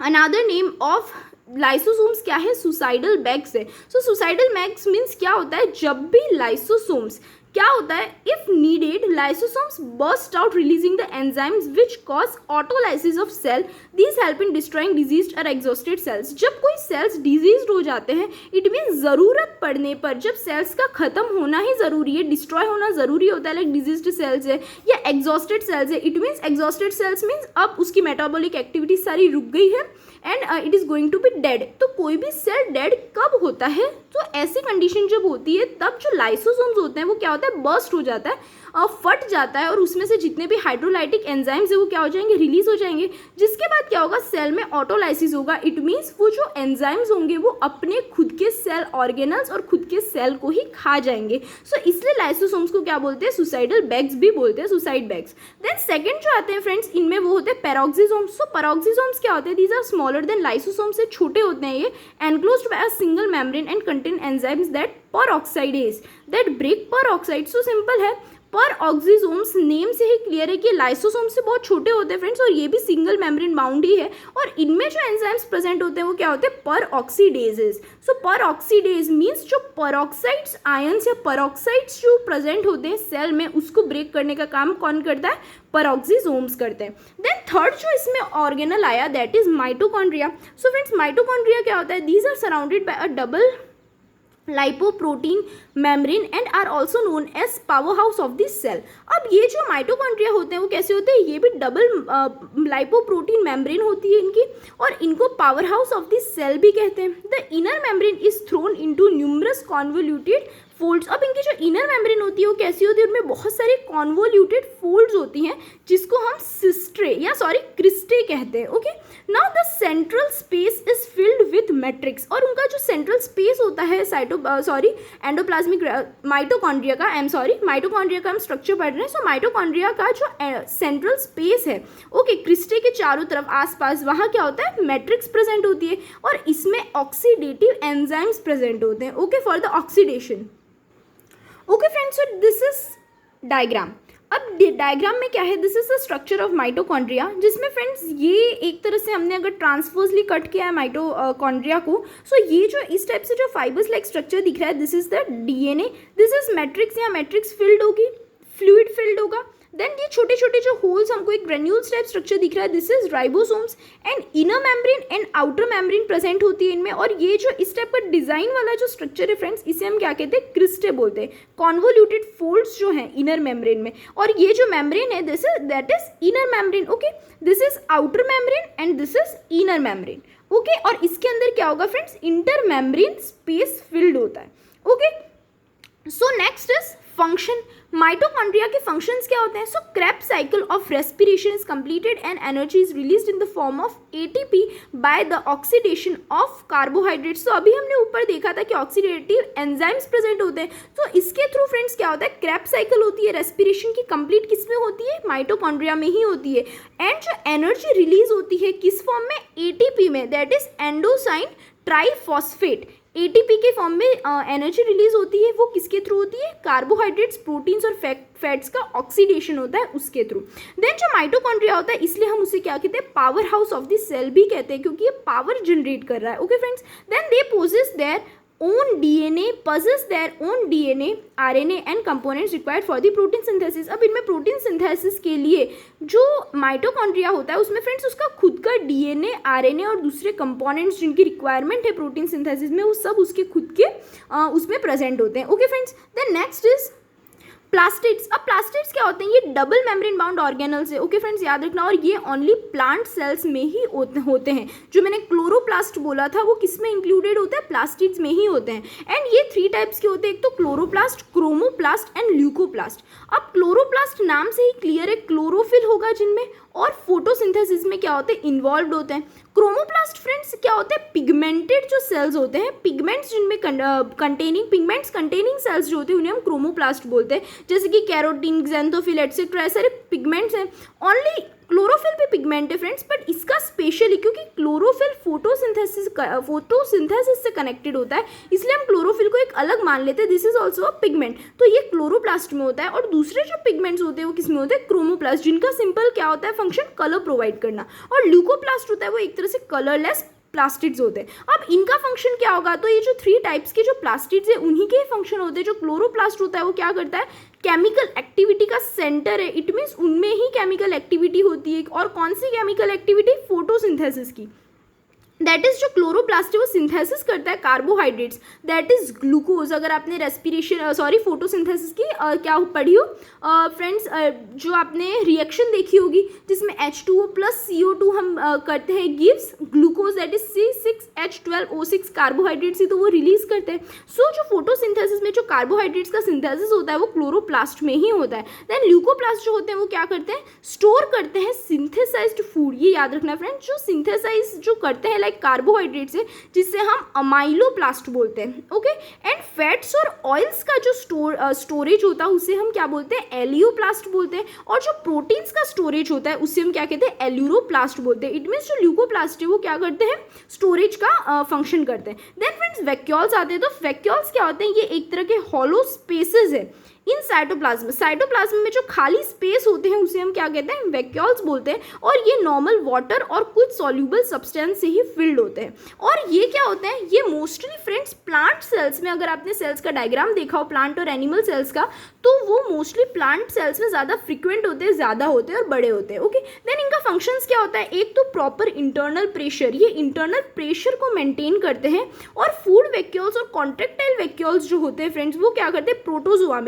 अनदर नेम ऑफ लाइसोसोम्स क्या है, सुसाइडल बैग्स है। सो सुसाइडल बैग्स मीन्स क्या होता है, जब भी लाइसोसोम्स क्या होता है, if needed lysosomes burst out releasing the enzymes which cause autolysis of cell, these help in destroying diseased और एग्जॉस्टेड सेल्स। जब कोई सेल्स डिजीज्ड हो जाते हैं, इट मीन्स ज़रूरत पड़ने पर, जब सेल्स का खत्म होना ही ज़रूरी है, डिस्ट्रॉय होना ज़रूरी होता है, लाइक डिजीज्ड सेल्स है या एग्जॉस्टेड सेल्स है। It means exhausted cells means अब उसकी मेटाबॉलिक एक्टिविटी सारी रुक गई है and it is going to be dead. तो कोई भी सेल डेड कब होता है, तो ऐसी कंडीशन जब होती है तब जो लाइसोसोम्स होते हैं वो क्या होता है, बर्स्ट हो जाता है फट जाता है और उसमें से जितने भी हाइड्रोलाइटिक एंजाइम्स है वो क्या हो जाएंगे, रिलीज हो जाएंगे, जिसके बाद क्या होगा, सेल में ऑटोलाइसिस होगा। इट मीन्स वो जो एंजाइम्स होंगे वो अपने खुद के सेल ऑर्गेनल्स और खुद के सेल को ही खा जाएंगे। सो इसलिए लाइसोसोम्स को क्या बोलते हैं, सुसाइडल बैग्स भी बोलते हैं, सुसाइड बैग्स। देन सेकंड जो आते हैं फ्रेंड्स, इनमें वो होते हैं पैरोक्सिसोम्स। सो पैरोक्सिसोम्स क्या होते हैं, these are smaller than lysosome, से छोटे होते हैं ये, enclosed by a single membrane and contain enzymes that peroxidase that break peroxide। So simple है, पर ऑक्सीजोम्स नेम से ही क्लियर है कि लाइसोसोम से बहुत छोटे होते हैं फ्रेंड्स, और ये भी सिंगल मेम्ब्रेन बाउंड ही है, और इनमें जो एंजाइम्स प्रेजेंट होते हैं वो क्या होते हैं, पर ऑक्सीडेजेस। सो पर ऑक्सीडेज मीन्स जो परऑक्साइड्स आयंस या परऑक्साइड्स जो प्रेजेंट होते हैं सेल में, उसको ब्रेक करने का काम कौन करता है, परऑक्सीजोम्स करते हैं। देन थर्ड जो इसमें ऑर्गेनल आया that is mitochondria. So friends mitochondria क्या होता है, these are surrounded by a double lipoprotein membrane and are also known as power house of this cell. अब ये जो माइटोकॉन्ड्रिया होते हैं वो कैसे होते हैं, ये भी डबल लाइपोप्रोटीन मेम्ब्रेन होती है इनकी, और इनको power house of this cell भी कहते हैं। The inner membrane is thrown into numerous convoluted folds. अब इनकी जो इनर मेम्ब्रेन होती है वो कैसी होती है, उनमें बहुत सारे कॉन्वोल्यूटेड फोल्ड्स होती हैं जिसको हम सिस्ट्रे या क्रिस्टे कहते हैं। Okay, now the central space is filled with matrix, और उनका जो सेंट्रल स्पेस होता है एंडोप्लाज्मिक माइटोकॉन्ड्रिया का, माइटोकॉन्ड्रिया का हम स्ट्रक्चर पढ़ रहे हैं। सो माइटोकॉन्ड्रिया का जो सेंट्रल स्पेस है, ओके, क्रिस्टे के चारों तरफ आसपास वहाँ क्या होता है, मैट्रिक्स प्रेजेंट होती है, और इसमें ऑक्सीडेटिव एंजाइम्स प्रेजेंट होते हैं, okay, for the oxidation. Okay friends, so this is diagram. अब डायग्राम में क्या है, this is the structure of mitochondria, जिसमें फ्रेंड्स ये एक तरह से हमने अगर ट्रांसवर्सली कट किया है माइटोकॉन्ड्रिया को, सो ये जो इस टाइप से जो फाइबर्स लाइक स्ट्रक्चर दिख रहा है, this is the DNA, this is matrix, या मैट्रिक्स फिल्ड होगी, फ्लूइड फिल्ड होगा। देन ये छोटे छोटे जो होल्स हमको एक ग्रेन्यूल्स टाइप स्ट्रक्चर दिख रहा है, this is ribosomes, and inner membrane and outer membrane present होती है इनमें। और ये जो इस टाइप का डिजाइन वाला जो स्ट्रक्चर है फ्रेंड्स, इसे हम क्या कहते हैं, क्रिस्टे बोलते हैं। कॉन्वोल्यूटेड फोल्ड्स जो हैं इनर मेम्ब्रेन में, और ये जो मेम्ब्रेन है this is that is inner membrane, okay, this is outer membrane and this is inner membrane, okay. और इसके अंदर क्या होगा friends, inter membrane space filled होता है, okay. So next is function. Mitochondria के फंक्शंस क्या होते हैं, so Krebs cycle of respiration is completed and energy is released in the form of ATP by the oxidation of carbohydrates. तो अभी हमने ऊपर देखा था कि ऑक्सीडेटिव एंजाइम्स प्रेजेंट होते हैं, तो इसके थ्रू फ्रेंड्स क्या होता है, क्रेब्स साइकिल होती है, रेस्पिरेशन की कंप्लीट किस में होती है, माइटोकॉन्ड्रिया में ही होती है। एंड जो एनर्जी रिलीज होती है किस फॉर्म में, एटीपी में, दैट इज एंडोसाइन ट्राइफॉस्फेट, एटीपी के फॉर्म में एनर्जी रिलीज होती है, वो किसके थ्रू होती है, कार्बोहाइड्रेट्स, प्रोटीन्स और फैट्स का ऑक्सीडेशन होता है उसके थ्रू। देन जो माइटोकॉन्ड्रिया होता है, इसलिए हम उसे क्या कहते हैं, power house of the cell भी कहते हैं, क्योंकि ये पावर जनरेट कर रहा है, okay friends. Then they possess their own DNA, possess their own DNA, RNA and components required for the protein synthesis। अब इनमें प्रोटीन सिंथेसिस के लिए जो माइटोकॉन्ड्रिया होता है उसमें फ्रेंड्स उसका खुद का DNA, RNA और दूसरे कंपोनेंट्स जिनकी रिक्वायरमेंट है प्रोटीन सिंथेसिस में, वो सब उसके खुद के उसमें प्रेजेंट होते हैं, okay friends. Then next is plastids. अब प्लास्टिड्स क्या होते हैं, ये डबल मेम्ब्रेन बाउंड ऑर्गेनल्स है, ओके फ्रेंड्स, याद रखना। और ये ओनली प्लांट सेल्स में ही होते हैं। जो मैंने क्लोरोप्लास्ट बोला था वो किस में इंक्लूडेड होता है, प्लास्टिड्स में ही होते हैं। एंड ये 3 टाइप्स के होते हैं, एक तो क्लोरोप्लास्ट, क्रोमोप्लास्ट एंड ल्यूकोप्लास्ट। अब क्लोरोप्लास्ट नाम से ही क्लियर है, क्लोरोफिल होगा जिनमें, और फोटोसिंथेसिस में क्या होते हैं, इन्वॉल्व होते हैं। क्रोमोप्लास्ट फ्रेंड्स क्या होते हैं, पिगमेंटेड जो सेल्स होते हैं, पिगमेंट्स जिनमें पिगमेंट्स कंटेनिंग सेल्स जो होते हैं उन्हें हम क्रोमोप्लास्ट बोलते हैं, जैसे कि कैरोटीन, एक्जेंथोफिल एटसेट्रा, ऐसे सारे पिगमेंट्स हैं। ओनली क्लोरोफिल भी पिगमेंट है फ्रेंड्स, बट इसका स्पेशली क्योंकि क्लोरोफिल फोटोसिंथेसिस से कनेक्टेड होता है, इसलिए हम क्लोरोफिल को एक अलग मान लेते हैं, this is also a pigment. तो ये क्लोरोप्लास्ट में होता है, और दूसरे जो पिगमेंट्स होते हैं वो किस में होते हैं, क्रोमोप्लास्ट, जिनका सिंपल क्या होता है फंक्शन, कलर प्रोवाइड करना। और ल्यूकोप्लास्ट होता है वो एक तरह से कलरलेस प्लास्टिड्स होते हैं। अब इनका फंक्शन क्या होगा, तो ये जो 3 टाइप्स के जो प्लास्टिड्स है उन्हीं के फंक्शन होते हैं। जो क्लोरोप्लास्ट होता है वो क्या करता है, केमिकल एक्टिविटी का सेंटर है, इट मीन्स उनमें ही केमिकल एक्टिविटी होती है। और कौन सी केमिकल एक्टिविटी, फोटोसिंथेसिस की। दैट इज जो क्लोरोप्लास्ट है वो सिंथेसिस करता है कार्बोहाइड्रेट्स, दैट इज ग्लूकोज। अगर आपने रेस्पिरेशन सॉरी फोटोसिंथेसिस की क्या पढ़ी हो फ्रेंड्स, जो आपने रिएक्शन देखी होगी जिसमें H2O प्लस CO2 हम करते हैं gives glucose, that is C6H12O6 carbohydrates ही तो वो रिलीज करते हैं। सो जो फोटोसिंथेसिस में जो कार्बोहाइड्रेट्स का सिंथेसिस होता है वो क्लोरोप्लास्ट में ही होता है। देन ल्यूकोप्लास्ट जो होते हैं वो क्या करते हैं, स्टोर करते हैं सिंथेसाइज्ड फूड। ये याद रखना फ्रेंड्स, जो सिंथेसाइज जो करते हैं कार्बोहाइड्रेट से, जिससे हम अमाइलोप्लास्ट बोलते हैं। ओके, एंड फैट्स और ऑयल्स का जो स्टोरेज होता है उसे हम क्या बोलते हैं, एलियोप्लास्ट बोलते हैं। और जो प्रोटीन्स का स्टोरेज होता है उससे हम क्या कहते हैं, एल्यूरोप्लास्ट बोलते हैं। इट मीन्स जो ल्यूकोप्लास्ट है वो क्या करते हैं, स्टोरेज का फंक्शन करते हैं। देन फ्रेंड्स वैक्यूल्स आते हैं। तो वैक्यूल्स क्या होते हैं, ये एक तरह के हॉलो स्पेसेस है इन साइटोप्लाज्म। साइटोप्लाज्म में जो खाली स्पेस होते हैं उसे हम क्या कहते हैं, वैक्यूल्स बोलते हैं। और ये नॉर्मल वाटर और कुछ सॉल्यूबल सब्सटेंस से ही फिल्ड होते हैं। और ये क्या होते हैं, ये मोस्टली फ्रेंड्स प्लांट सेल्स में, अगर आपने सेल्स का डायग्राम देखा हो प्लांट और एनिमल सेल्स का, तो वो मोस्टली प्लांट सेल्स में ज़्यादा फ्रिक्वेंट होते हैं, ज़्यादा होते हैं और बड़े होते हैं। ओके, देन इनका फंक्शंस क्या होता है, एक तो प्रॉपर इंटरनल प्रेशर, ये इंटरनल प्रेशर को मेंटेन करते हैं। और फूड वैक्यूल्स और कॉन्ट्रेक्टाइल वैक्यूल्स जो होते हैं फ्रेंड्स, वो क्या करते हैं, प्रोटोजोआ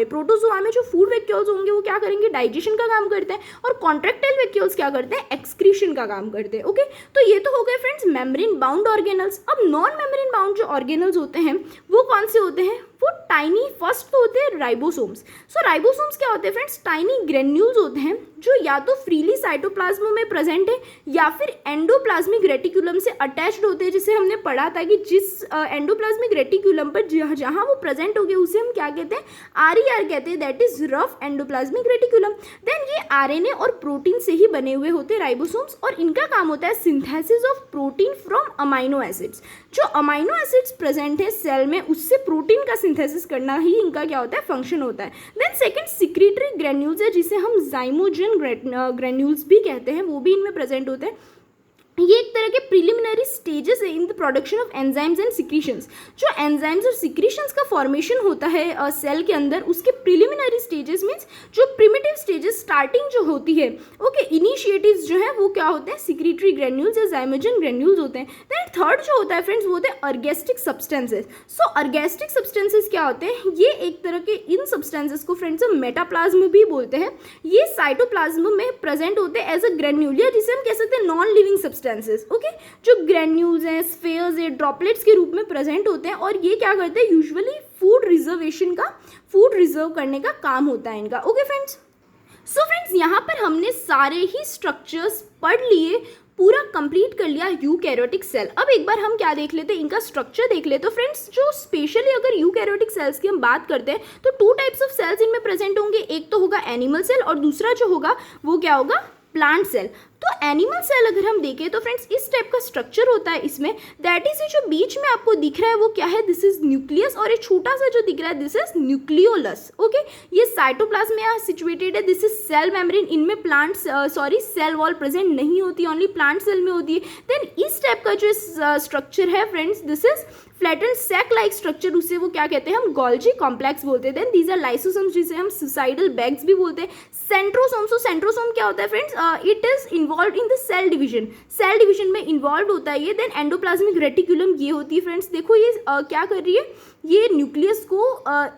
में जो फूड वैक्यूल्स होंगे वो क्या करेंगे, डाइजेशन का काम करते हैं। और कॉन्ट्रेक्टाइल वैक्यूल्स क्या करते हैं, एक्सक्रीशन का काम करते हैं। ओके, तो ये तो हो गए फ्रेंड्स मेम्ब्रेन बाउंड ऑर्गेनल्स। अब नॉन मेम्ब्रेन बाउंड जो ऑर्गेनल्स होते हैं वो कौन से होते हैं, वो टाइनी, फर्स्ट तो होते हैं राइबोसोम्स। सो राइबोसोम्स क्या होते हैं फ्रेंड्स, टाइनी ग्रेन्यूल्स होते हैं जो या तो फ्रीली साइटोप्लाज्म में प्रेजेंट है या फिर एंडोप्लाज्मिक रेटिकुलम से अटैच्ड होते हैं। जिसे हमने पढ़ा था कि जिस एंडोप्लाज्मिक रेटिकुलम पर जहाँ वो प्रेजेंट हो गए उसे हम क्या कहते हैं, RER कहते हैं, that is rough endoplasmic reticulum. Then ये RNA और प्रोटीन से ही बने हुए होते हैं राइबोसोम्स, और इनका काम होता है synthesis of protein from amino acids. जो अमाइनो एसिड्स प्रेजेंट है सेल में उससे प्रोटीन का सिंथेसिस करना ही इनका क्या होता है, फंक्शन होता है। देन सेकंड सिक्रीटरी ग्रेन्यूल्स है जिसे हम जाइमोजन ग्रेन्यूल्स भी कहते हैं, वो भी इनमें प्रेजेंट होते हैं। ये एक तरह के प्रिलिमिनरी स्टेजेस है in the production of enzymes and secretions. जो एंजाइम्स और सिक्रीशंस का फॉर्मेशन होता है सेल के अंदर, उसके प्रिलिमिनरी स्टेजेस मीन्स जो प्रिमिटिव स्टेजेस स्टार्टिंग जो होती है, ओके, इनिशिएटिव्स जो है वो क्या होते हैं, सिक्रीटरी ग्रेन्यूल्स या जाइमोजन ग्रेन्यूल्स होते हैं। देन थर्ड जो होता है फ्रेंड्स वो होते हैं अर्गेस्टिक सब्सटेंसेस। सो अर्गेस्टिक सब्सटेंसेस क्या होते हैं, ये एक तरह के इन सब्सटेंसेस को फ्रेंड्स हम मेटाप्लाज्म भी बोलते हैं। ये साइटोप्लाज्म में प्रेजेंट होते हैं एज अ ग्रेन्यूल, या जिसे हम कह सकते हैं नॉन लिविंग सब्सटेंसेस। ओके, जो ग्रेन्यूल्स हैं, स्फेयर्स है, ड्रॉपलेट्स के रूप में प्रेजेंट होते हैं। और ये क्या करते हैं, यूजुअली फूड रिजर्व करने का काम होता है इनका। ओके फ्रेंड्स, सो फ्रेंड्स यहाँ पर हमने सारे ही स्ट्रक्चर्स पढ़ लिए, पूरा कंप्लीट कर लिया यूकैरियोटिक सेल। अब एक बार हम क्या देख लेते हैं, इनका स्ट्रक्चर देख लेते। तो फ्रेंड्स जो स्पेशली अगर यूकैरियोटिक सेल्स की हम बात करते हैं तो टू टाइप्स ऑफ सेल्स इनमें प्रेजेंट होंगे। एक तो होगा एनिमल सेल और दूसरा जो होगा वो क्या होगा, प्लांट सेल। तो एनिमल सेल अगर हम देखें तो फ्रेंड्स इस टाइप का स्ट्रक्चर होता है इसमें, दैट इज जो बीच में आपको दिख रहा है वो क्या है, दिस इज न्यूक्लियस, और ये छोटा सा जो दिख रहा है दिस इज न्यूक्लियोलस। ओके, ये साइटोप्लाज्म में सिचुएटेड है, दिस इज सेल मेम्ब्रेन। इनमें सेल वॉल प्रेजेंट नहीं होती, ओनली प्लांट सेल में होती है। देन इस टाइप का जो स्ट्रक्चर है friends, this is flatten sac like structure, उसे वो क्या कहते हैं, हम गोल्जी कॉम्प्लेक्स बोलते हैं। देन दीज आर लाइसोसोम्स जिसे हम सुसाइडल बैग्स भी बोलते हैं। सेंट्रोसोम, सो सेंट्रोसोम क्या होता है friends, it is involve in the cell division में इन्वॉल्व होता है ये। देन एंडोप्लाज्मिक रेटिकुलम ये होती है फ्रेंड्स, देखो ये क्या कर रही है, ये न्यूक्लियस को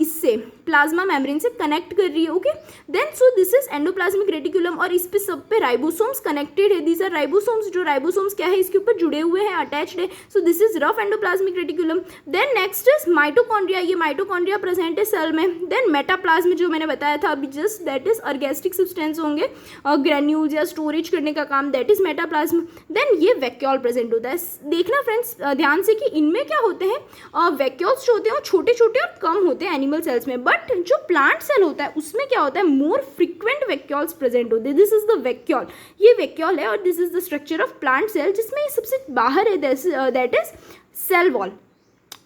इससे प्लाज्मा मेम्ब्रेन से कनेक्ट कर रही है। Okay, then so this is endoplasmic reticulum, और इस पे सब पे राइबोसोम्स कनेक्टेड है। दीज आर राइबोसोम्स, जो राइबोसोम्स क्या है इसके ऊपर जुड़े हुए हैं, अटैच्ड है। So this is rough endoplasmic reticulum. Then next is mitochondria, ये माइटोकॉन्ड्रिया प्रेजेंट है सेल में। देन मेटाप्लाज्म जो मैंने बताया था अभी just, that is ergastic substance होंगे, ग्रेन्यूल्स या स्टोरेज करने का काम, दैट इज मेटाप्लाज्म। देन ये वैक्यूल प्रेजेंट होता है। देखना फ्रेंड्स ध्यान से कि इनमें क्या होते हैं, वैक्यूल्स जो होते हैं वो छोटे छोटे और कम होते हैं एनिमल सेल्स में, बट जो प्लांट सेल होता है उसमें क्या होता है, मोर फ्रिक्वेंट वैक्यूल्स प्रेजेंट होते हैं। दिस इज द वैक्यूल, ये वैक्यूल है, और this is the structure of plant cell, जिसमें सबसे बाहर है दैट इज सेल वॉल।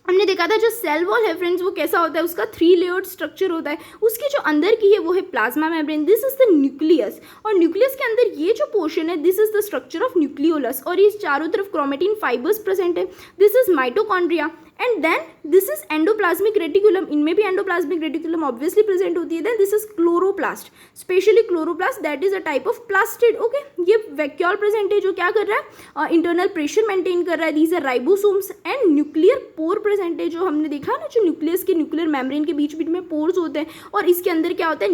हमने देखा था जो सेल वॉल है फ्रेंड्स वो कैसा होता है, उसका 3 लेयर्ड स्ट्रक्चर होता है। उसकी जो अंदर की है वो है plasma membrane, this is the nucleus, और न्यूक्लियस के अंदर ये जो पोर्शन है this is the structure of nucleolus, और ये चारों तरफ क्रोमेटिन फाइबर्स प्रेजेंट है, this is mitochondria. And then this is endoplasmic reticulum, इनमें भी एंडोप्लाज्मिक रेटिकुलम ऑब्वियसली प्रेजेंट होती है. Then this is chloroplast, specially chloroplast that is a type of plastid. Okay, ये वैक्यूल प्रेजेंट है जो क्या कर रहा है, इंटरनल प्रेशर मेंटेन कर रहा है. These are ribosomes. And nuclear pore present है, जो हमने देखा ना, जो न्यूक्लियस के न्यूक्लियर मेम्ब्रेन के बीच बीच में पोर्स होते हैं और इसके अंदर क्या होता है,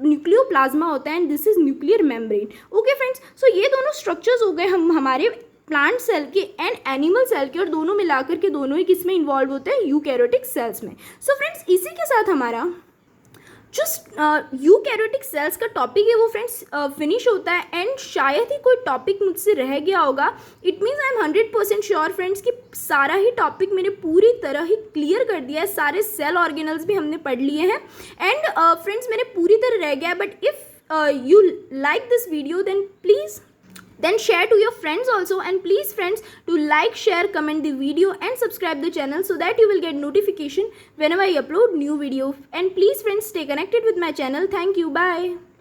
न्यूक्लियोप्लाज्मा होता है. And this is nuclear membrane. Okay friends, so ये दोनों स्ट्रक्चर्स हो गए हम हमारे प्लांट सेल के एंड एनिमल सेल के, और दोनों मिलाकर के दोनों ही किस में इन्वॉल्व होते हैं, यूकैरियोटिक सेल्स में. सो फ्रेंड्स, इसी के साथ हमारा जो यूकैरियोटिक सेल्स का टॉपिक है वो फ्रेंड्स फिनिश होता है. एंड शायद ही कोई टॉपिक मुझसे रह गया होगा. It means I am 100% sure friends कि सारा ही टॉपिक मैंने पूरी तरह ही क्लियर कर दिया है. सारे सेल ऑर्गेनल्स भी हमने पढ़ लिए हैं. एंड फ्रेंड्स, मैंने पूरी तरह रह गया, but if you like this video, then share to your friends also. And please friends, to like, share, comment the video and subscribe the channel so that you will get notification whenever I upload new video. And please friends, stay connected with my channel. Thank you. Bye.